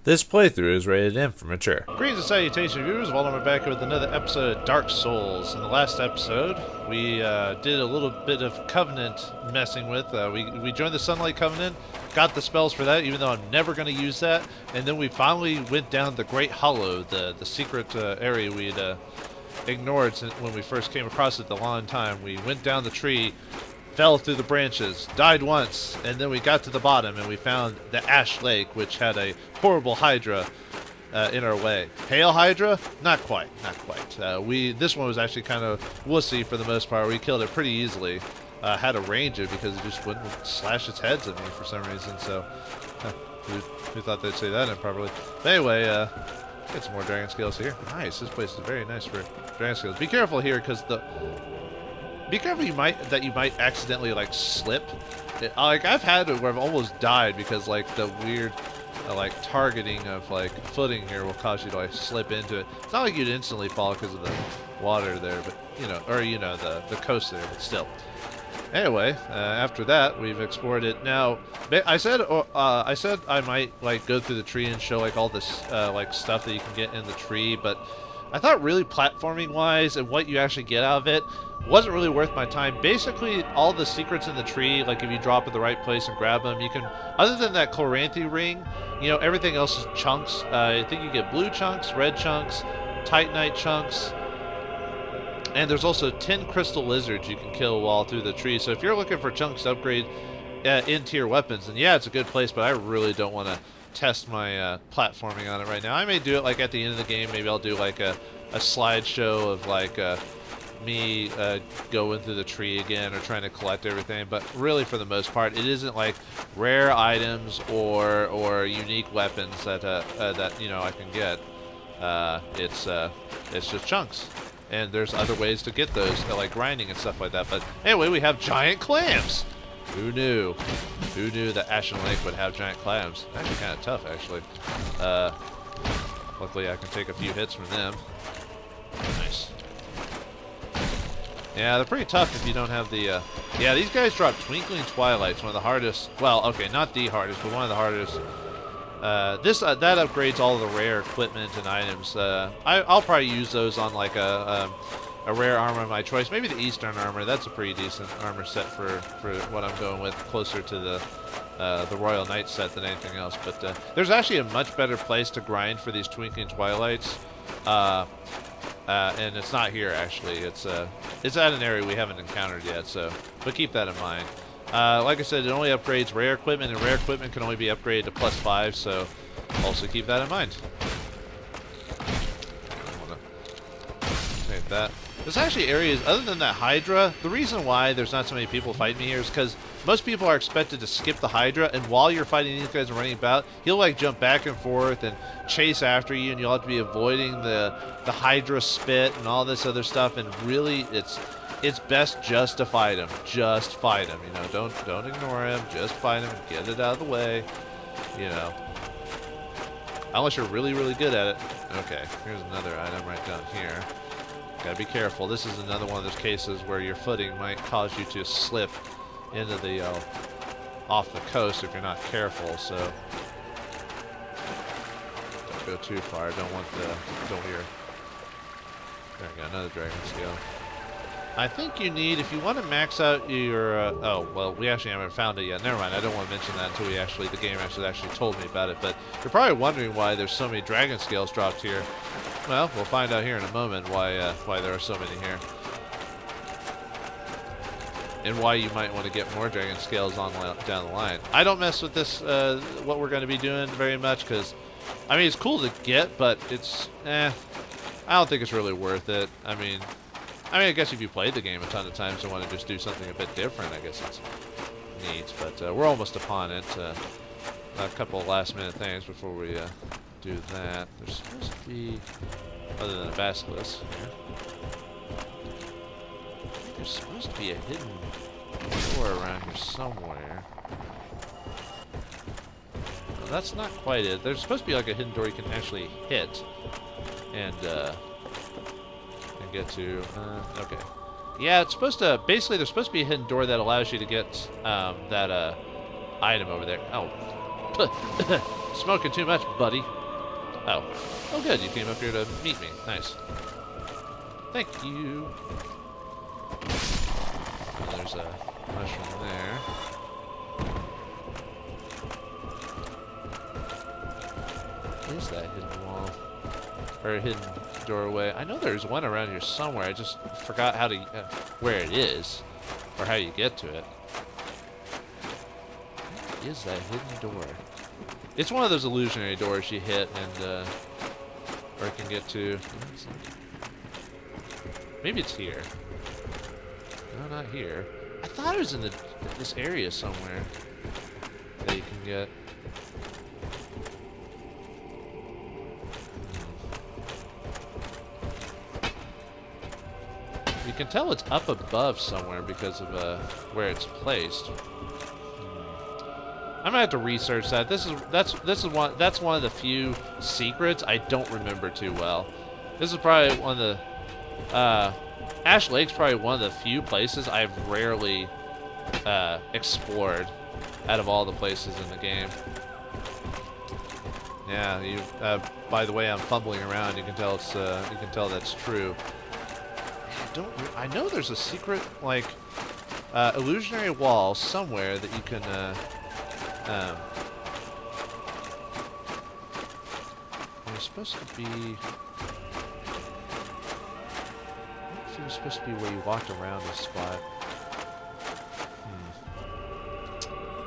This playthrough is rated M for mature. Greetings and salutations, viewers. Vauldemare back with another episode of Dark Souls. In the last episode, we did a little bit of Covenant messing with. We joined the Sunlight Covenant, got the spells for that, even though I'm never going to use that. And then we finally went down the Great Hollow, the secret area we'd ignored when we first came across it the long time. We went down the tree, fell through the branches, died once, and then we got to the bottom and we found the Ash Lake, which had a horrible Hydra in our way. Hail Hydra? Not quite, not quite. This one was actually kind of wussy for the most part. We killed it pretty easily. Had to range it because it just wouldn't slash its heads at me for some reason, so who thought they'd say that improperly? But anyway, get some more dragon scales here. Nice, this place is very nice for dragon scales. Be careful here because be careful you might accidentally like slip. Like I've had it where I've almost died because like the weird like targeting of like footing here will cause you to like slip into it. It's not like you'd instantly fall because of the water there, but the coast there, but still. Anyway, after that we've explored it. Now I said I might like go through the tree and show like all this like stuff that you can get in the tree, but I thought really platforming wise and what you actually get out of it wasn't really worth my time. Basically, all the secrets in the tree, like if you drop at the right place and grab them, you can, other than that Chloranthy ring, everything else is chunks. I think you get blue chunks, red chunks, Titanite chunks, and there's also 10 crystal lizards you can kill while through the tree. So if you're looking for chunks to upgrade in-tier weapons, then yeah, it's a good place, but I really don't want to test my platforming on it right now. I may do it like at the end of the game. Maybe I'll do like a slideshow of like me going through the tree again or trying to collect everything, but really for the most part it isn't like rare items or unique weapons that I can get. It's just chunks, and there's other ways to get those, like grinding and stuff like that. But anyway, we have giant clams. Who knew? Who knew that Ashen Lake would have giant clams? Actually kind of tough, actually. Luckily I can take a few hits from them. Nice. Yeah, they're pretty tough if you don't have the, yeah, these guys drop Twinkling Twilights, one of the hardest, well, okay, not the hardest, but one of the hardest. That upgrades all the rare equipment and items. I'll probably use those on like a rare armor of my choice. Maybe the Eastern armor, that's a pretty decent armor set for what I'm going with, closer to the Royal Knight set than anything else. But there's actually a much better place to grind for these Twinkling Twilights. And it's not here actually. It's at an area we haven't encountered yet, but keep that in mind. Like I said, it only upgrades rare equipment, and rare equipment can only be upgraded to +5, so also keep that in mind. I want to take that. There's actually areas other than that Hydra. The reason why there's not so many people fighting me here is because most people are expected to skip the Hydra, and while you're fighting these guys and running about, he'll like jump back and forth and chase after you, and you'll have to be avoiding the Hydra spit and all this other stuff. And really, it's best just to fight him. Just fight him. Don't ignore him. Just fight him. Get it out of the way. Unless you're really, really good at it. Okay, here's another item right down here. Gotta be careful. This is another one of those cases where your footing might cause you to slip into the off the coast if you're not careful. So don't go too far. Don't hear. There we go, another dragon scale. I think you need, if you want to max out your oh well, we actually haven't found it yet. Never mind. I don't want to mention that until the game actually told me about it. But you're probably wondering why there's so many dragon scales dropped here. Well, we'll find out here in a moment why there are so many here, and why you might want to get more dragon scales down the line. I don't mess with this, what we're going to be doing very much, because, I mean, it's cool to get, but it's, I don't think it's really worth it. I mean, I guess if you played the game a ton of times and want to just do something a bit different, I guess it's neat. But we're almost upon it. A couple of last-minute things before we do that. There's supposed to be, other than a basilisk here, there's supposed to be a hidden door around here somewhere. No, that's not quite it. There's supposed to be like a hidden door you can actually hit and get to. Okay. Yeah, it's supposed to, basically there's supposed to be a hidden door that allows you to get that item over there. Oh, Smoking too much, buddy. Oh. Oh, good. You came up here to meet me. Nice. Thank you. And there's a mushroom there. What is that hidden wall? Or a hidden doorway? I know there's one around here somewhere. I just forgot how to, where it is. Or how you get to it. What is that hidden door? It's one of those illusionary doors you hit and, or can get to. Maybe it's here. No, not here. I thought it was in this area somewhere that you can get. You can tell it's up above somewhere because of where it's placed. I'm gonna have to research that. That's one of the few secrets I don't remember too well. This is probably one of the Ash Lake's probably one of the few places I've rarely explored out of all the places in the game. Yeah, by the way I'm fumbling around, you can tell it's you can tell that's true. I know there's a secret like illusionary wall somewhere that you can there's supposed to be. I don't know if it was supposed to be where you walked around this spot.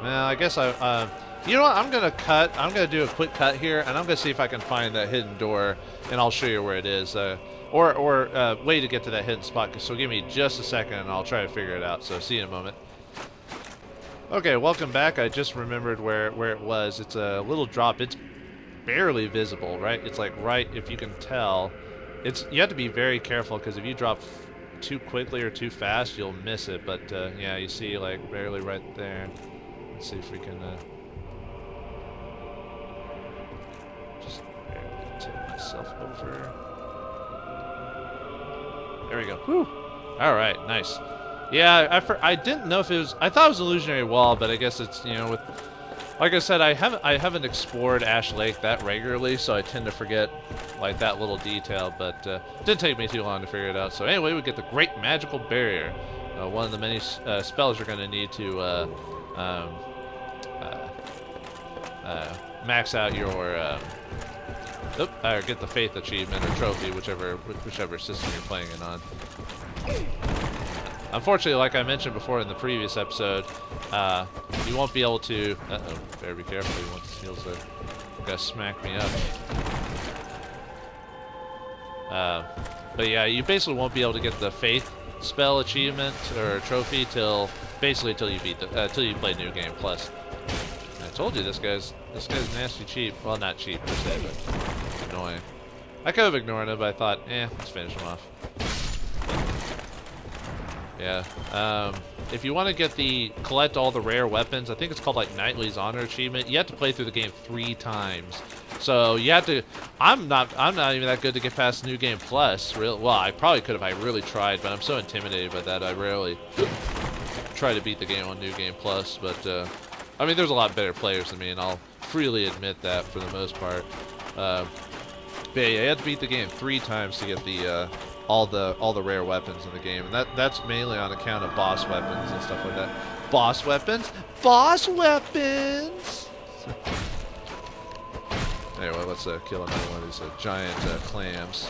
Well, I guess you know what? I'm gonna do a quick cut here, and I'm gonna see if I can find that hidden door, and I'll show you where it is. Or way to get to that hidden spot. So give me just a second, and I'll try to figure it out. So see you in a moment. Okay, welcome back. I just remembered where it was. It's a little drop. It's barely visible, right? It's like right, if you can tell. You have to be very careful because if you drop too quickly or too fast, you'll miss it. But yeah, you see like barely right there. Let's see if we can just barely tip myself over. There we go. Whew. All right, nice. Yeah, I didn't know if it was. I thought it was an illusionary wall, but I guess it's, you know, with, like I said, I haven't explored Ash Lake that regularly, so I tend to forget like that little detail. But it didn't take me too long to figure it out. So anyway, we get the Great Magical Barrier, one of the many spells you're going to need to max out your or get the Faith achievement or trophy, whichever system you're playing it on. Unfortunately, like I mentioned before in the previous episode, you won't be able to. Uh-oh, better be careful. You want the heels to smack me up. But yeah, you basically won't be able to get the Faith spell achievement or trophy till you beat till you play New Game Plus. I told you this guy's nasty cheap. Well, not cheap per se, but annoying. I could have ignored him, but I thought, let's finish him off. Yeah. If you want to collect all the rare weapons, I think it's called like Knightly's Honor achievement. You have to play through the game 3 times. So you have to. I'm not even that good to get past New Game Plus. Well, I probably could if I really tried, but I'm so intimidated by that I rarely try to beat the game on New Game Plus. But I mean, there's a lot better players than me, and I'll freely admit that for the most part. But yeah, you have to beat the game 3 times to get the all the rare weapons in the game, and that's mainly on account of boss weapons and stuff like that. Boss weapons. Anyway, let's kill another one of these giant clams.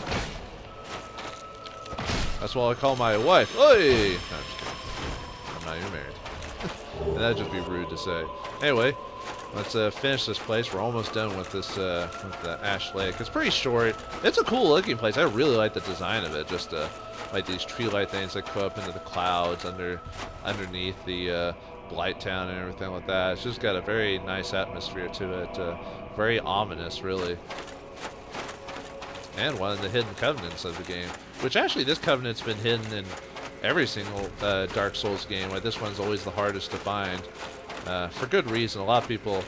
That's what I call my wife. Oi! No, I'm just kidding. I'm not even married. And that'd just be rude to say. Anyway, let's finish this place. We're almost done with this with the Ash Lake. It's pretty short. It's a cool looking place. I really like the design of it. Just like these tree light things that go up into the clouds underneath the Blight Town and everything like that. It's just got a very nice atmosphere to it. Very ominous, really. And one of the hidden covenants of the game. Which actually, this covenant's been hidden in every single Dark Souls game. Like, this one's always the hardest to find. For good reason. A lot of people,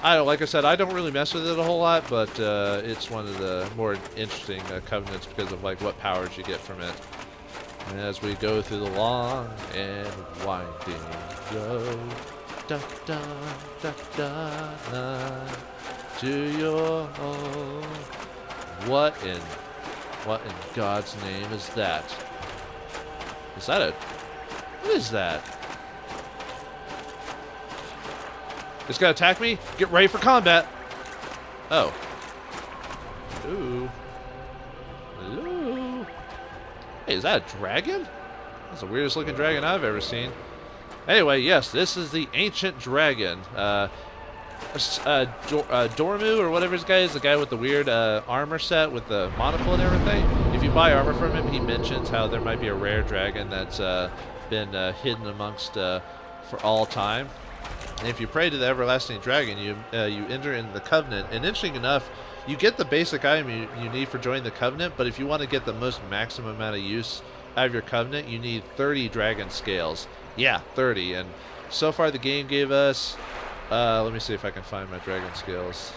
like I said, I don't really mess with it a whole lot, but it's one of the more interesting covenants because of like what powers you get from it. And as we go through the long and winding road, da da da da da to your home. What in God's name is that? Is that what is that? It's gonna attack me? Get ready for combat. Oh. Ooh. Hello. Hey, is that a dragon? That's the weirdest looking dragon I've ever seen. Anyway, yes, this is the ancient dragon. Dormu or whatever his guy is, the guy with the weird armor set with the monocle and everything. If you buy armor from him, he mentions how there might be a rare dragon that's been hidden amongst for all time. And if you pray to the everlasting dragon, you enter into the covenant. And interesting enough, you get the basic item you need for joining the covenant, but if you want to get the most maximum amount of use out of your covenant, you need 30 dragon scales. Yeah, 30. And so far the game gave us, let me see if I can find my dragon scales.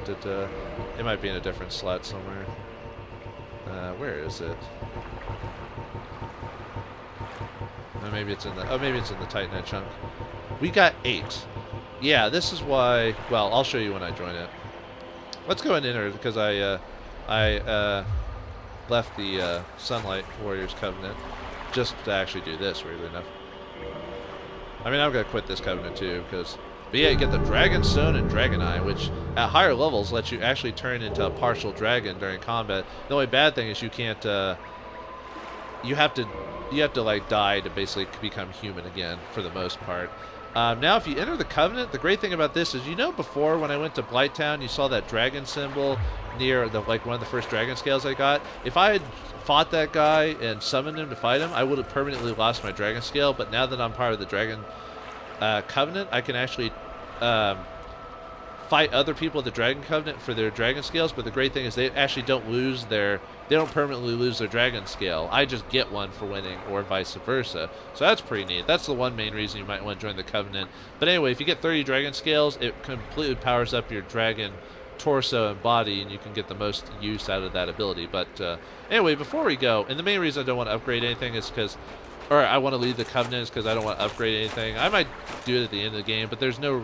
It might be in a different slot somewhere. Where is it? Maybe it's in the Titanite chunk. We got 8. Yeah, this is why. Well, I'll show you when I join it. Let's go and enter because I left the Sunlight Warriors Covenant just to actually do this. Weirdly enough. I mean, I'm gonna quit this covenant too because. But yeah, you get the Dragon Stone and Dragon Eye, which at higher levels lets you actually turn into a partial dragon during combat. The only bad thing is you can't. You have to like die to basically become human again for the most part. Now, if you enter the Covenant, the great thing about this is, you know, before when I went to Blighttown, you saw that dragon symbol near the one of the first dragon scales I got. If I had fought that guy and summoned him to fight him, I would have permanently lost my dragon scale. But now that I'm part of the Dragon Covenant, I can actually fight other people at the Dragon Covenant for their dragon scales. But the great thing is they actually don't lose they don't permanently lose their dragon scale. I just get one for winning, or vice versa. So that's pretty neat. That's the one main reason you might want to join the Covenant. But anyway, if you get 30 dragon scales, it completely powers up your dragon torso and body, and you can get the most use out of that ability. But anyway, before we go, and the main reason I don't want to upgrade anything is because, or I want to leave the Covenant is because I don't want to upgrade anything. I might do it at the end of the game, but there's no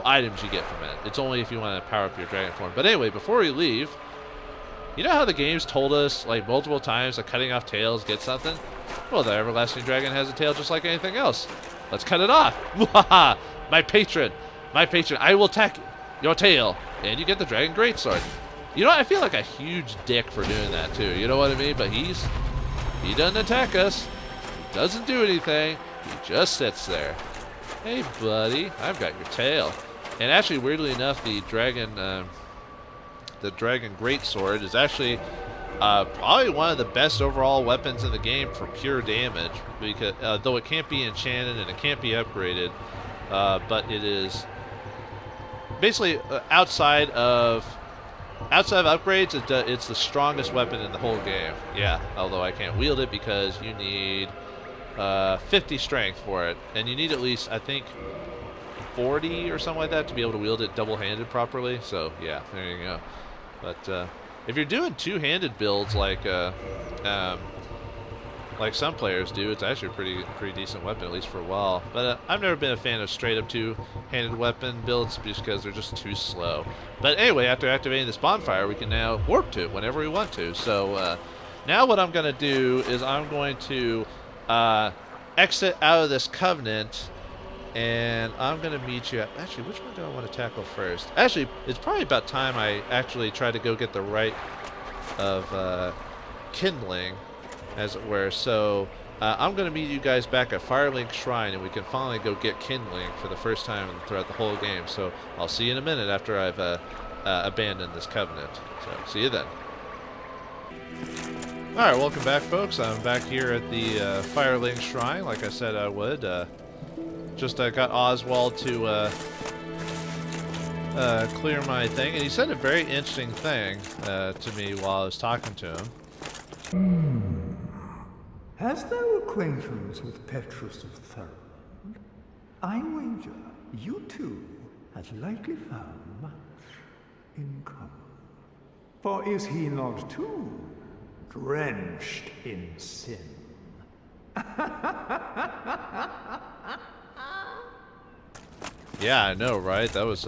items you get from it. It's only if you want to power up your dragon form. But anyway, before we leave, you know how the game's told us like multiple times that cutting off tails gets something? Well, the Everlasting Dragon has a tail just like anything else. Let's cut it off. My patron, I will attack your tail, and you get the Dragon Greatsword. You know what? I feel like a huge dick for doing that too. You know what I mean? But he doesn't attack us. He doesn't do anything. He just sits there. Hey, buddy, I've got your tail. And actually, weirdly enough, the Dragon Greatsword is actually probably one of the best overall weapons in the game for pure damage, because though it can't be enchanted and it can't be upgraded, but it is basically outside of upgrades, it's the strongest weapon in the whole game. Yeah, although I can't wield it because you need 50 strength for it, and you need at least, I think, 40 or something like that to be able to wield it double-handed properly. So yeah, there you go. But if you're doing two-handed builds like some players do, it's actually a pretty decent weapon, at least for a while. But I've never been a fan of straight-up two-handed weapon builds just because they're just too slow. But anyway, after activating this bonfire, we can now warp to it whenever we want to. So now what I'm going to do is I'm going to exit out of this covenant, and I'm going to meet you at... Actually, which one do I want to tackle first? Actually, it's probably about time I actually try to go get the Rite of Kindling, as it were. So I'm going to meet you guys back at Firelink Shrine, and we can finally go get Kindling for the first time throughout the whole game. So I'll see you in a minute after I've abandoned this covenant. So see you then. Alright, welcome back, folks. I'm back here at the Firelink Shrine, like I said I would. Just got Oswald to clear my thing, and he said a very interesting thing to me while I was talking to him. Hast thou acquaintance with Petrus of Thurn? I wager you two have likely found much in common. For is he not too drenched in sin? Yeah, I know, right? That was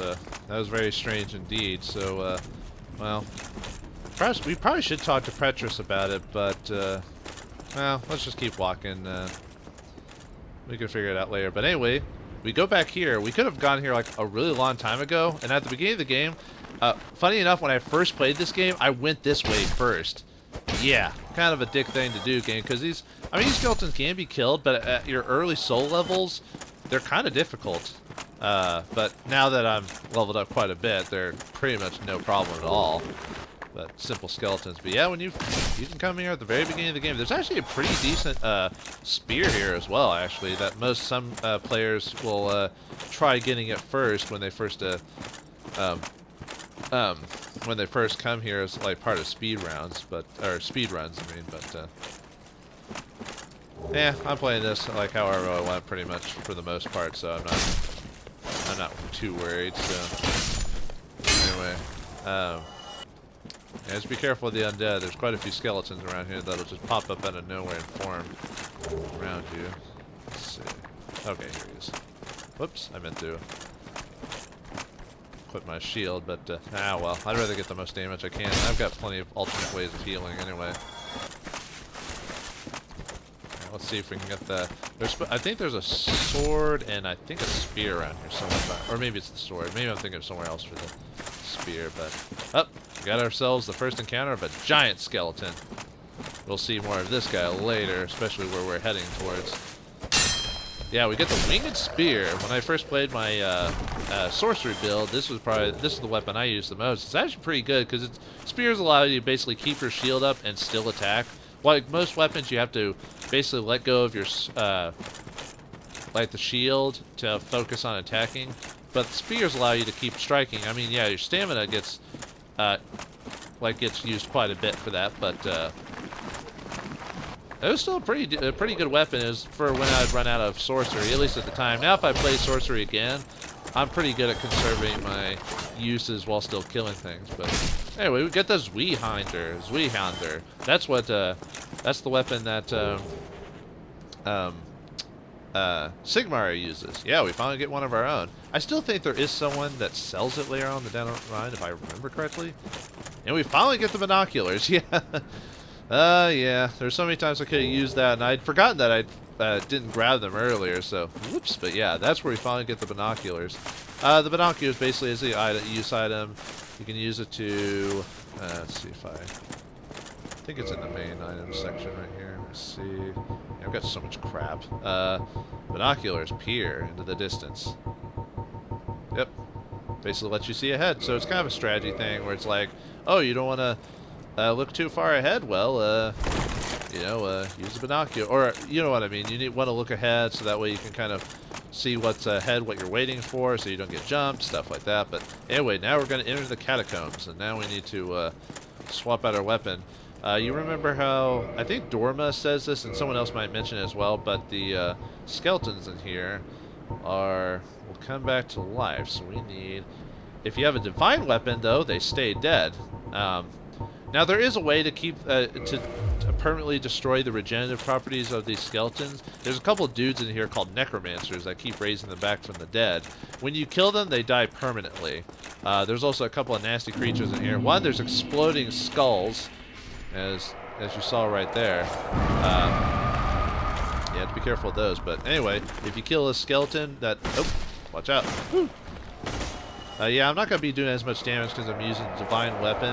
very strange indeed. So, well, perhaps we probably should talk to Petrus about it, but well, let's just keep walking. We can figure it out later. But anyway, we go back here. We could have gone here like a really long time ago. And at the beginning of the game, funny enough, when I first played this game, I went this way first. Yeah, kind of a dick thing to do, game, because these skeletons can be killed, but at your early soul levels, they're kind of difficult. But now that I'm leveled up quite a bit, they're pretty much no problem at all. But simple skeletons. But yeah, when you can come here at the very beginning of the game. There's actually a pretty decent spear here as well, actually, that some players will try getting it first when they first come here as like part of speed rounds, or speed runs, I mean. But yeah, I'm playing this like however I want, pretty much for the most part. So I'm not too worried. So anyway, yeah, just be careful of the undead. There's quite a few skeletons around here that'll just pop up out of nowhere and form around you. Let's see. Okay, here he is. Whoops, I meant to equip my shield, but well, I'd rather get the most damage I can. I've got plenty of alternate ways of healing anyway. Right, let's see if we can get the. I think there's a sword and I think a spear around here somewhere, or maybe it's the sword. Maybe I'm thinking of somewhere else for the spear. But we got ourselves the first encounter of a giant skeleton. We'll see more of this guy later, especially where we're heading towards. Yeah, we get the winged spear. When I first played my sorcery build, this is the weapon I use the most. It's actually pretty good because spears allow you to basically keep your shield up and still attack. Like most weapons, you have to basically let go of your like the shield to focus on attacking. But spears allow you to keep striking. I mean, yeah, your stamina gets used quite a bit for that, but it was still a pretty good weapon. It was for when I'd run out of sorcery, at least at the time. Now if I play sorcery again, I'm pretty good at conserving my uses while still killing things. But anyway, we get the Zweihander. That's the weapon that Sigmar uses. Yeah, we finally get one of our own. I still think there is someone that sells it later on down the line, if I remember correctly. And we finally get the binoculars. Yeah. Yeah, there's so many times I could have used that, and I'd forgotten that I didn't grab them earlier, so whoops. But yeah, that's where we finally get the binoculars. The binoculars basically is the use item. You can use it to, let's see if I think it's in the main items section right here. Let's see. Yeah, I've got so much crap. Binoculars peer into the distance. Yep. Basically lets you see ahead, so it's kind of a strategy thing where it's like, oh, you don't want to look too far ahead. Well, use a binocular, or you know what I mean. You want to look ahead so that way you can kind of see what's ahead, what you're waiting for, so you don't get jumped, stuff like that. But anyway, now we're going to enter the catacombs, and now we need to swap out our weapon. You remember how I think Dorma says this, and someone else might mention it as well. But the skeletons in here will come back to life. So we need. If you have a divine weapon, though, they stay dead. Now there is a way to keep to permanently destroy the regenerative properties of these skeletons. There's a couple of dudes in here called necromancers that keep raising them back from the dead. When you kill them, they die permanently. There's also a couple of nasty creatures in here. One, there's exploding skulls, as you saw right there. You have to be careful of those. But anyway, if you kill a skeleton, watch out. Woo. Yeah, I'm not going to be doing as much damage because I'm using a divine weapon.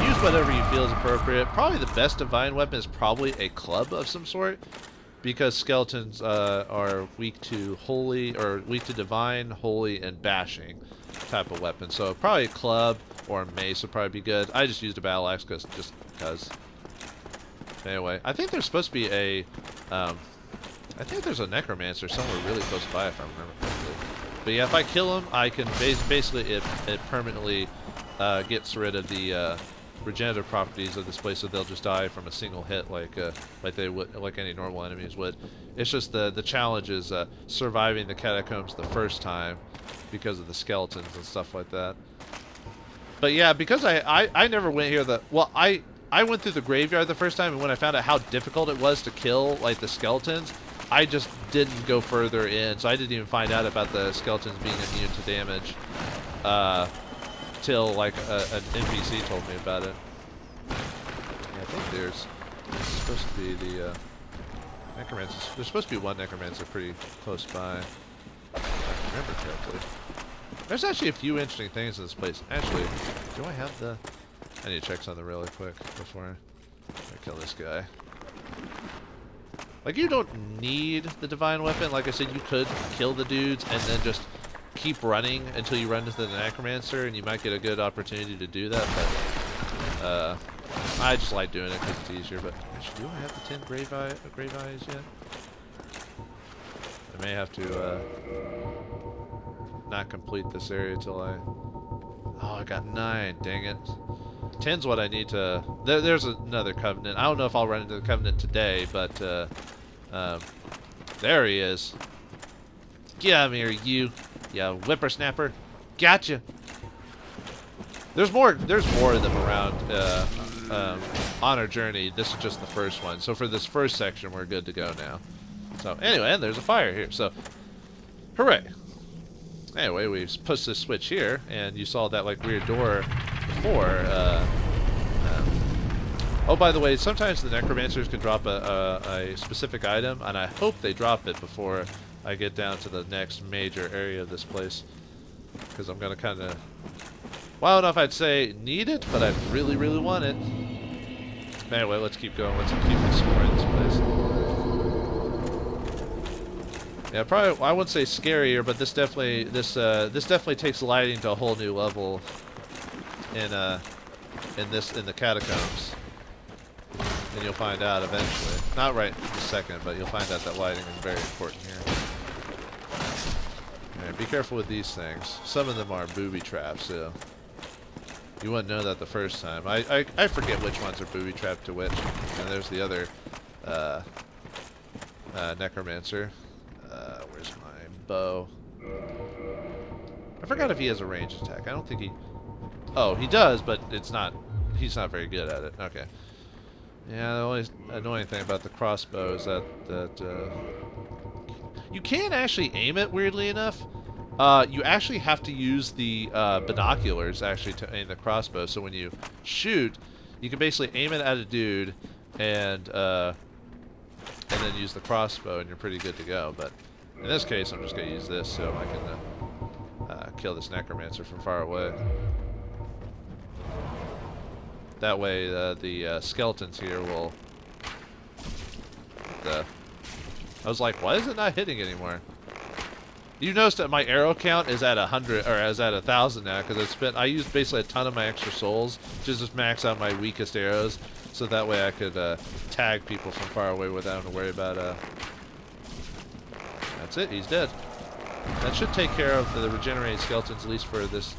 Use whatever you feel is appropriate. Probably the best divine weapon is probably a club of some sort, because skeletons are weak to holy, or weak to divine, holy, and bashing type of weapon. So probably a club or a mace would probably be good. I just used a battle axe just because. Anyway, I think there's supposed to be a. I think there's a necromancer somewhere really close by, if I remember correctly. But yeah, if I kill him, I can basically it permanently gets rid of the regenerative properties of this place, so they'll just die from a single hit, like they would, like any normal enemies would. It's just the challenge is surviving the catacombs the first time because of the skeletons and stuff like that. But yeah, because I never went here. I went through the graveyard the first time, and when I found out how difficult it was to kill like the skeletons, I just didn't go further in, so I didn't even find out about the skeletons being immune to damage till like an NPC told me about it. Yeah, I think there's supposed to be the necromancer. There's supposed to be one necromancer pretty close by, if I remember correctly. There's actually a few interesting things in this place. Actually, do I have the... I need to check something really quick before I kill this guy. Like, you don't need the divine weapon. Like I said, you could kill the dudes and then just keep running until you run into the necromancer, and you might get a good opportunity to do that, but I just like doing it because it's easier. But actually, do I have the 10 grave eyes yet? I may have to not complete this area till I... Oh, I got 9, dang it. 10's what I need to... There's another covenant. I don't know if I'll run into the covenant today, but there he is. Get out of here, you whippersnapper. Gotcha. There's more of them around on our journey. This is just the first one. So for this first section, we're good to go now. So anyway, and there's a fire here. So hooray. Anyway, we pushed this switch here, and you saw that like weird door before. Oh, by the way, sometimes the necromancers can drop a specific item, and I hope they drop it before I get down to the next major area of this place, because I'm gonna kind of, well, I don't know if I'd say need it, but I really, really want it. Anyway, let's keep going. Let's keep exploring this place. Yeah, probably I wouldn't say scarier, but this definitely takes lighting to a whole new level in the catacombs. And you'll find out eventually. Not right this second, but you'll find out that lighting is very important here. Alright, be careful with these things. Some of them are booby traps, so you wouldn't know that the first time. I forget which ones are booby trapped to which. And there's the other necromancer. Where's my bow? I forgot if he has a ranged attack. I don't think he... Oh, he does, but it's not... He's not very good at it. Okay. Yeah, the only annoying thing about the crossbow is that you can actually aim it, weirdly enough. You actually have to use the binoculars actually to aim the crossbow. So when you shoot, you can basically aim it at a dude and then use the crossbow, and you're pretty good to go. But in this case, I'm just going to use this so I can kill this necromancer from far away. That way, the skeletons here will... I was like, why is it not hitting anymore? You noticed that my arrow count is at 100, or is at 1,000 now, because I used basically a ton of my extra souls to just max out my weakest arrows, so that way I could tag people from far away without having to worry about... That's it, he's dead. That should take care of the regenerated skeletons, at least for this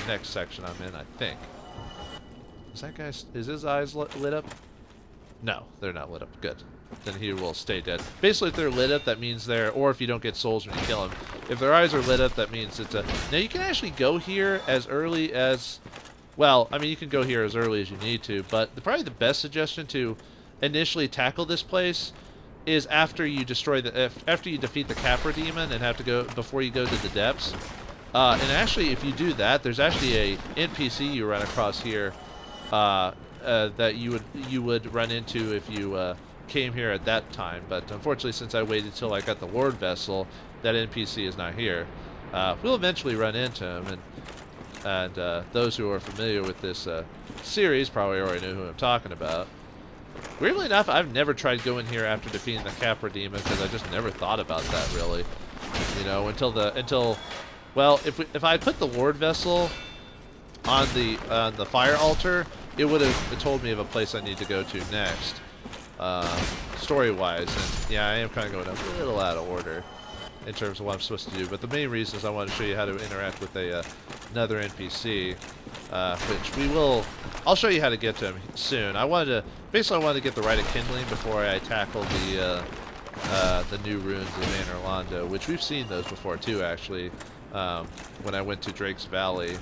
next section I'm in, I think. Is that guy... Is his eyes lit up? No, they're not lit up. Good. Then he will stay dead. Basically, if they're lit up, that means they're... Or if you don't get souls when you kill them. If their eyes are lit up, that means it's a... Now, you can actually go here as early as... Well, I mean, you can go here as early as you need to, but probably the best suggestion to initially tackle this place is after you destroy the... After you defeat the Capra Demon and have to go... Before you go to the depths. And actually, if you do that, there's actually a NPC you run across here... that you would run into if you came here at that time, but unfortunately, since I waited till I got the Lord Vessel, that NPC is not here. We'll eventually run into him, and those who are familiar with this series probably already know who I'm talking about. Weirdly enough, I've never tried going here after defeating the Capra Demon because I just never thought about that really. You know, until well, if I put the Lord Vessel on the fire altar, it would have told me of a place I need to go to next, story-wise. And yeah, I am kind of going a little out of order in terms of what I'm supposed to do. But the main reason is I want to show you how to interact with another NPC, which we will. I'll show you how to get to him soon. I wanted to get the Rite of Kindling before I tackle the new ruins of Anne Orlando, which we've seen those before too, actually. When I went to Drake's Valley.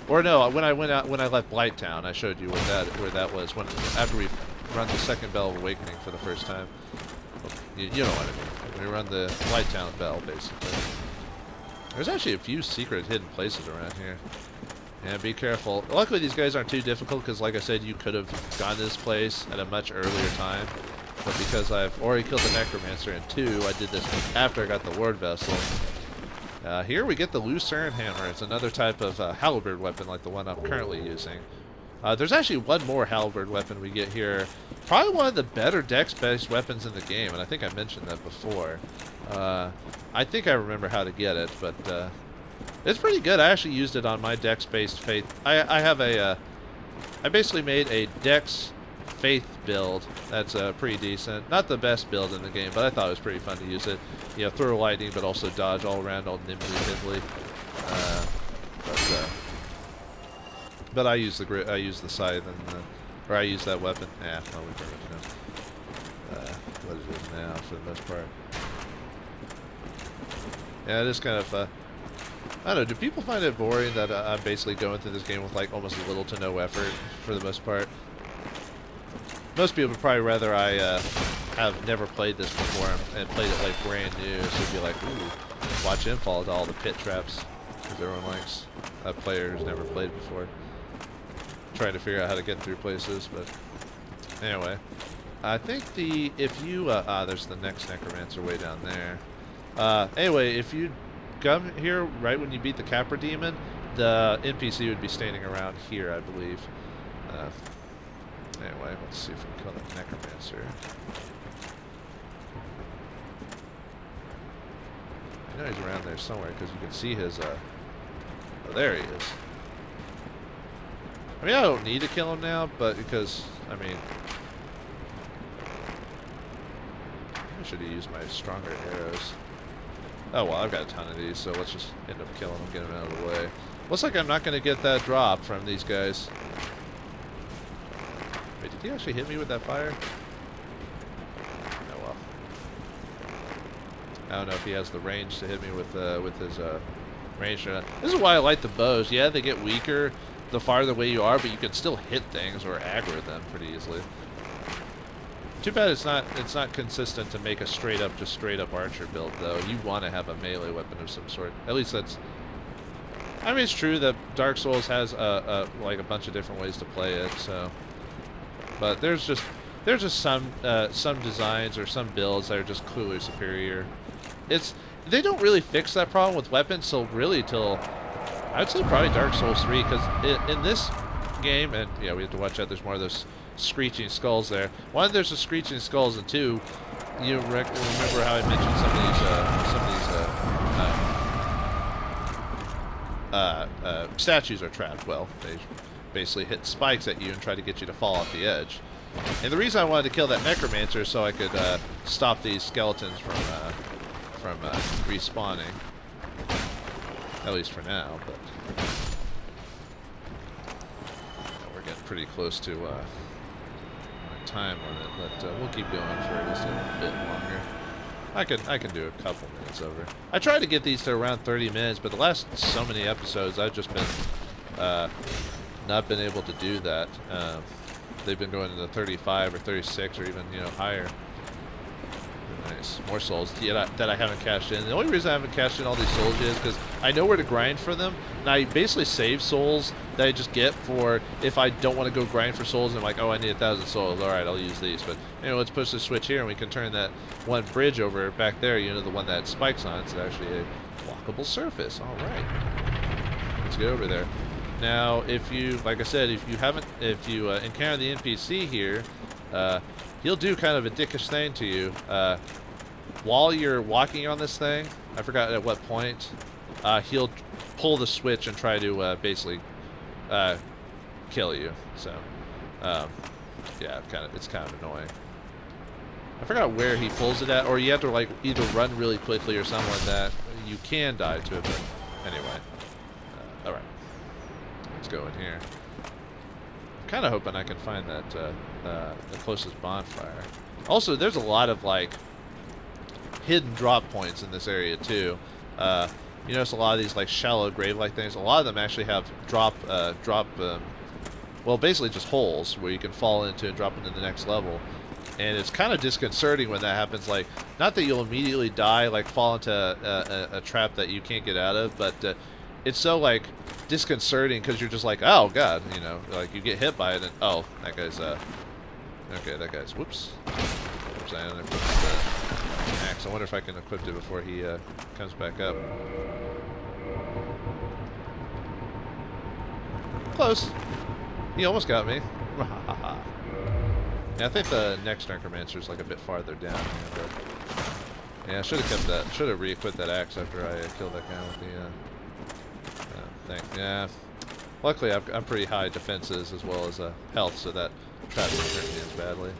Or no, when I left Blighttown, I showed you where that was after we run the second Bell of Awakening for the first time. You know what I mean. We run the Light Town Bell, basically. There's actually a few secret hidden places around here. Yeah, be careful. Luckily, these guys aren't too difficult because, like I said, you could have gone to this place at a much earlier time. But because I've already killed the Necromancer, and 2, I did this after I got the Ward Vessel. Here we get the Lucerne Hammer. It's another type of halberd weapon like the one I'm currently using. There's actually one more halberd weapon we get here. Probably one of the better dex-based weapons in the game, and I think I mentioned that before. I think I remember how to get it, but it's pretty good. I actually used it on my dex-based faith. I basically made a dex faith build that's pretty decent. Not the best build in the game, but I thought it was pretty fun to use it. You know, throw lightning, but also dodge all around, all nimbly. But I use the scythe, or I use that weapon. Yeah, well, we pretty much know what it is now for the most part. Yeah, it is kind of. I don't know. Do people find it boring that I'm basically going through this game with like almost little to no effort for the most part? Most people would probably rather I have never played this before and played it like brand new, so it'd be like, ooh, watch him fall into all the pit traps, because everyone likes a player who's never played before. Trying to figure out how to get through places, but anyway. I think if you, there's the next Necromancer way down there. Anyway, if you come here right when you beat the Capra Demon, the NPC would be standing around here, I believe. Anyway, let's see if we can kill that Necromancer. I know he's around there somewhere because you can see his, oh, there he is. I mean, I don't need to kill him now, but because, I mean, I should have used my stronger arrows. Oh, well, I've got a ton of these, so let's just end up killing him, get him out of the way. Looks like I'm not going to get that drop from these guys. Wait, did he actually hit me with that fire? Oh, well. I don't know if he has the range to hit me with his range or not. This is why I like the bows. Yeah, they get weaker the farther away you are, but you can still hit things or aggro them pretty easily. Too bad it's not consistent to make a straight up archer build though. You want to have a melee weapon of some sort. At least that's. I mean, it's true that Dark Souls has like a bunch of different ways to play it. So, but there's just some designs or some builds that are just clearly superior. They don't really fix that problem with weapons till really till I'd say probably Dark Souls 3, because in this game, and yeah, we have to watch out. There's more of those screeching skulls there. One, there's the screeching skulls, and 2, you remember how I mentioned some of these statues are trapped. Well, they basically hit spikes at you and try to get you to fall off the edge. And the reason I wanted to kill that Necromancer is so I could stop these skeletons from respawning. At least for now, but we're getting pretty close to my time limit, but we'll keep going for just a bit longer. I can do a couple minutes over. I tried to get these to around 30 minutes, but the last so many episodes I've just been not been able to do that. They've been going into 35 or 36 or even higher. Nice. More souls that I haven't cashed in. The only reason I haven't cashed in all these souls is because I know where to grind for them. And I basically save souls that I just get for if I don't want to go grind for souls and I'm like, oh, I need 1,000 souls. Alright, I'll use these. But let's push the switch here and we can turn that one bridge over back there, the one that spikes on. It's actually a walkable surface. Alright. Let's get over there. Now, if you, like I said, if you encounter the NPC here, he'll do kind of a dickish thing to you. While you're walking on this thing, I forgot at what point, he'll pull the switch and try to basically kill you. So, yeah, it's kind of annoying. I forgot where he pulls it at, or you have to like either run really quickly or something like that. You can die to it, but anyway. All right, let's go in here. I'm kind of hoping I can find that the closest bonfire. Also, there's a lot of like hidden drop points in this area too. You notice a lot of these like shallow grave-like things. A lot of them actually have well, basically just holes where you can fall into and drop into the next level. And it's kind of disconcerting when that happens. Like, not that you'll immediately die, like fall into a trap that you can't get out of, but it's so like disconcerting because you're just like, oh god, you know, like you get hit by it and oh, that guy's okay, that guy's whoops. Oops, I unequipped the axe. I wonder if I can equip it before he comes back up. Close. He almost got me. Yeah, I think the next necromancer's like a bit farther down here, but yeah, I should have kept that. Should have re-equipped that axe after I killed that guy with the thing. Yeah. Luckily, I'm pretty high defenses as well as health, so that trap didn't hurt me as badly.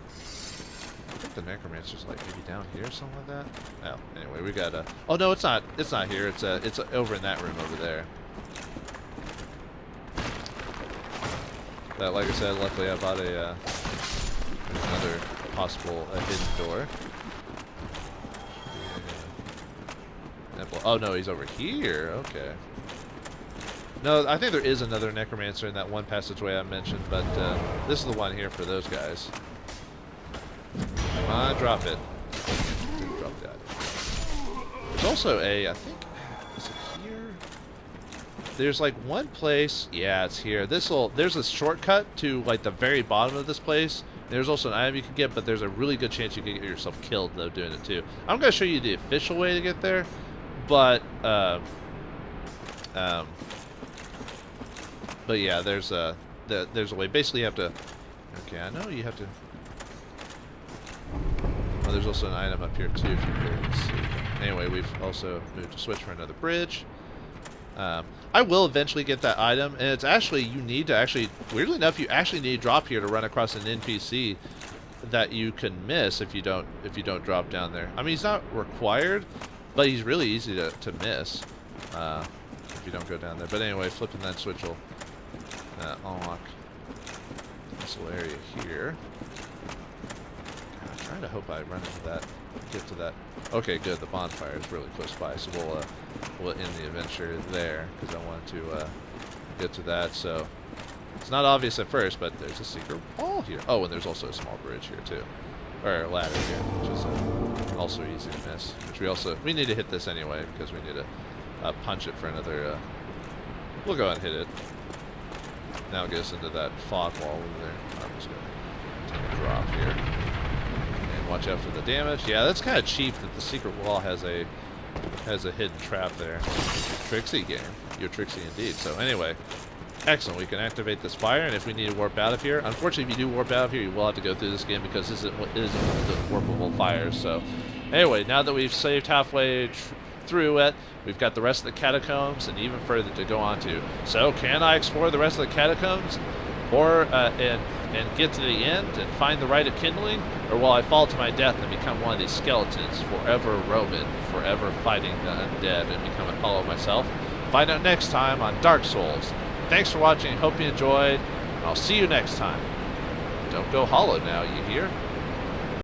I think the necromancer's like maybe down here, or something like that. Oh, anyway, we got oh no, it's not. It's not here. It's over in that room over there. That, like I said, luckily I bought a another possible hidden door. Oh no, he's over here. Okay. No, I think there is another necromancer in that one passageway I mentioned, but this is the one here for those guys. Come on, drop it. Didn't drop that. There's also I think, is it here? There's like one place, yeah, it's here. There's a shortcut to like the very bottom of this place. There's also an item you can get, but there's a really good chance you can get yourself killed though doing it too. I'm gonna show you the official way to get there, but yeah, there's a way. Basically, you have to. Okay, I know you have to. Oh, there's also an item up here too. If you can see. Anyway, we've also moved to switch for another bridge. I will eventually get that item, and it's actually, you need to actually, weirdly enough, you actually need to drop here to run across an NPC that you can miss if you don't drop down there. I mean, he's not required, but he's really easy to miss if you don't go down there. But anyway, flipping that switch will unlock this little area here. God, I'm trying to hope I run into that, get to that. Okay, good. The bonfire is really close by, so we'll end the adventure there because I wanted to get to that. So it's not obvious at first, but there's a secret wall here. Oh, and there's also a small bridge here too, or a ladder here, which is also easy to miss. Which we need to hit this anyway because we need to punch it for another. We'll go ahead and hit it. Now it gets into that fog wall over there. I'm just gonna take a drop here. Watch out for the damage. Yeah, that's kind of cheap that the secret wall has a hidden trap there. Tricksy game. You're tricksy indeed. So anyway, excellent. We can activate this fire, and if we need to warp out of here, unfortunately, if you do warp out of here, you will have to go through this game because this isn't one of the warpable fires. So anyway, now that we've saved halfway through it, we've got the rest of the catacombs and even further to go on to. So can I explore the rest of the catacombs, or and get to the end and find the Rite of Kindling, or will I fall to my death and become one of these skeletons, forever roaming, forever fighting the undead, and become a hollow myself? Find out next time on Dark Souls. Thanks for watching. Hope you enjoyed. I'll see you next time. Don't go hollow now, you hear?